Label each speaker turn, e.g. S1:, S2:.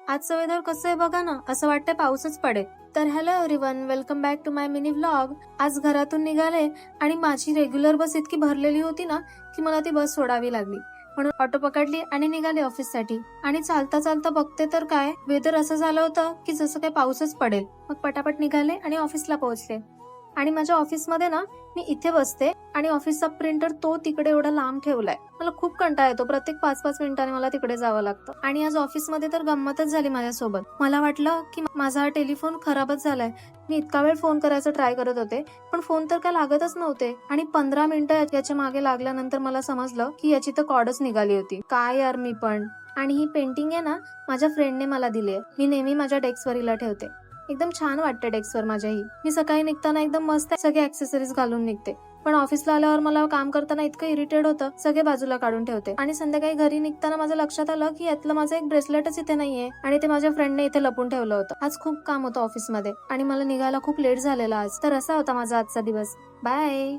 S1: आजचं वेदर कसं आहे बघा ना, असं वाटतंय पाऊसच पडेल. तर hello everyone, welcome back to my mini vlog. आज घरातून निघाले आणि माझी रेग्युलर बस इतकी भरलेली होती ना की मला ती बस सोडावी लागली. म्हणून ऑटो पकडली आणि निघाली ऑफिससाठी. आणि चालता चालता बघते तर काय वेदर असं झालं होतं की जसं काही पाऊसच पडेल. मग पटापट निघाले आणि ऑफिसला पोहोचले. आणि माझ्या ऑफिसमध्ये ना मी इथे बसते आणि ऑफिसचा प्रिंटर तो तिकडे एवढा लांब ठेवलाय. मला खूप कंटाळा येतो, प्रत्येक 5-5 मिनिटांनी मला तिकडे जावं लागतं. आणि आज ऑफिसमध्ये तर गंमतच झाली माझ्यासोबत. मला वाटलं की माझा हा टेलिफोन खराबच झालाय. मी इतका वेळ फोन करायचा ट्राय करत होते पण फोन तर काय लागतच नव्हते. आणि 15 मिनिटं याच्या मागे लागल्यानंतर मला समजलं की याची तर कॉर्डच निघाली होती. काय यार मी पण. आणि ही पेंटिंग आहे ना माझ्या फ्रेंडने मला दिली आहे. मी नेहमी माझ्या डेस्कवर हिला ठेवते. एकदम छान वाटतं डेस्कवर माझ्याही. मी सकाळी निघताना एकदम मस्त सगळे ऍक्सेसरीज घालून निघते. पण ऑफिसला आल्यावर मला काम करताना इतकं इरिटेट होतं, सगळे बाजूला काढून ठेवते. आणि संध्याकाळी घरी निघताना माझं लक्षात आलं की यातलं माझं एक ब्रेसलेटच इथे नाहीये आणि ते माझ्या फ्रेंडने इथे लपून ठेवलं होतं. आज खूप काम होतं ऑफिसमध्ये आणि मला निघायला खूप लेट झालेला आज. तर असा होता माझा आजचा दिवस. बाय.